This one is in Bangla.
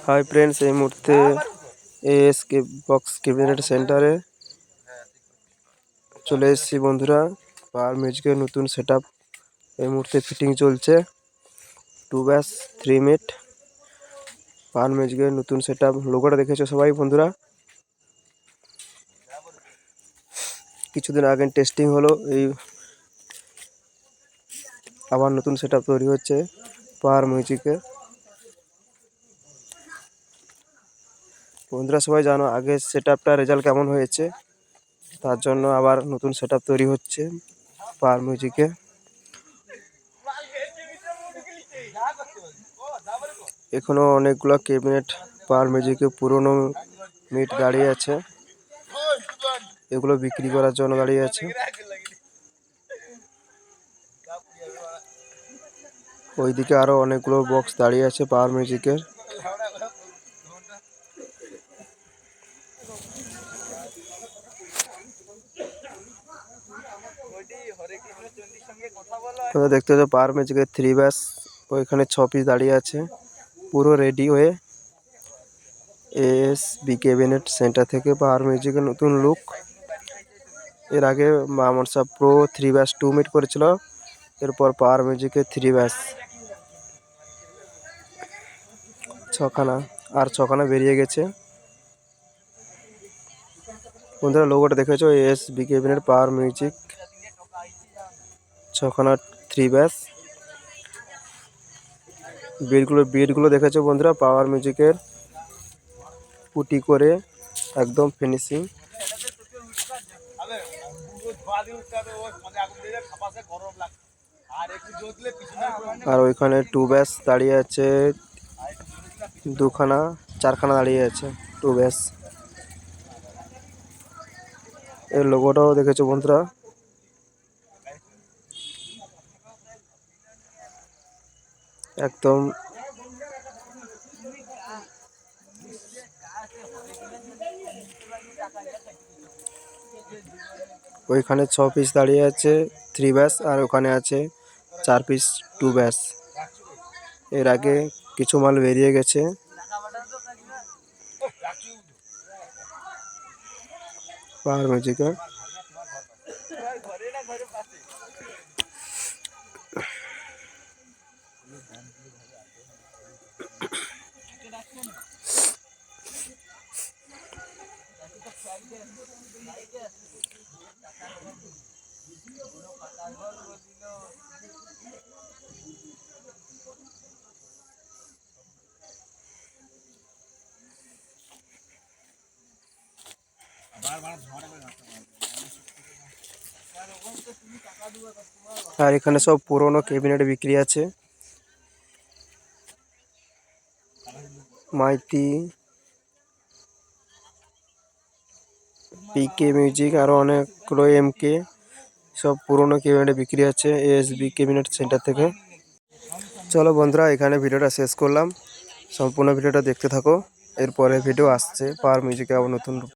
হাই ফ্রেন্ডস, এই মুহূর্তে এএসকে বক্স ক্যাবিনেট সেন্টারে চলে এসেছি বন্ধুরা। পাওয়ার মিউজিকের নতুন সেটআপ এই মুহূর্তে ফিটিং চলছে। 2 মিনিট পাওয়ার মিউজিকের নতুন সেটআপ। লোগোটা দেখেছো সবাই বন্ধুরা। কিছুদিন আগে টেস্টিং হলো, এই আবার নতুন সেটআপ তৈরি হচ্ছে পাওয়ার মিউজিকের। বন্ধুরা সবাই জানো আগের সেটআপটা রেজাল্ট কেমন হয়েছে, তার জন্য আবার নতুন সেটআপ তৈরি হচ্ছে পাওয়ার মিউজিকে। এখনো অনেকগুলো ক্যাবিনেট পাওয়ার মিউজিকে পুরনো মিট দাঁড়িয়ে আছে, এগুলো বিক্রি করার জন্য দাঁড়িয়ে আছে। ওইদিকে আরো অনেকগুলো বক্স দাঁড়িয়ে আছে পাওয়ার মিউজিকের। দেখতে পাচ্ছ পাওয়ার মিউজিকের 3 ব্যাস ওইখানে 6 পিস দাঁড়িয়ে আছে পুরো রেডি হয়ে। এএসবি ক্যাবিনেট সেন্টার থেকে পাওয়ার মিউজিকের নতুন লুক। এর আগে মা মনসা প্রো 3 ব্যাস 2 মিট করেছিল, এরপর পাওয়ার মিউজিকের 3 ব্যাস 6খানা আর 6খানা বেরিয়ে গেছে। বন্ধুরা লোগোটা দেখেছো, এএসবি ক্যাবিনেট পাওয়ার মিউজিক 6খানা 3 ব্যাস। বিটগুলো দেখেছো বন্ধুরা, পাওয়ার মিউজিকের পুটি করে একদম ফিনিশিং। আর ওইখানে 2 ব্যাস দাঁড়িয়ে আছে, 2খানা 4খানা দাঁড়িয়ে আছে 2 ব্যাস। এর লোগোটাও দেখেছো বন্ধুরা। একদম ওইখানে 6 পিস দাঁড়িয়ে আছে 3 ব্যাস, আর ওখানে আছে 4 পিস 2 ব্যাস। এর আগে কিছু মাল বেরিয়ে গেছে। পাওয়ার মিউজিকের আর এখানে সব পুরনো ক্যাবিনেট বিক্রি আছে। মাইতি, পিকে মিউজিক, আরো অনেকগুলো এমকে, সব পুরনো ক্যাবিনেট বিক্রি আছে এএসবি ক্যাবিনেট সেন্টার থেকে। চলো বন্ধুরা, এখানে ভিডিওটা শেষ করলাম। সম্পূর্ণ ভিডিওটা দেখতে থাকো, এরপরে ভিডিও আসছে পাওয়ার মিউজিকে আবার নতুন।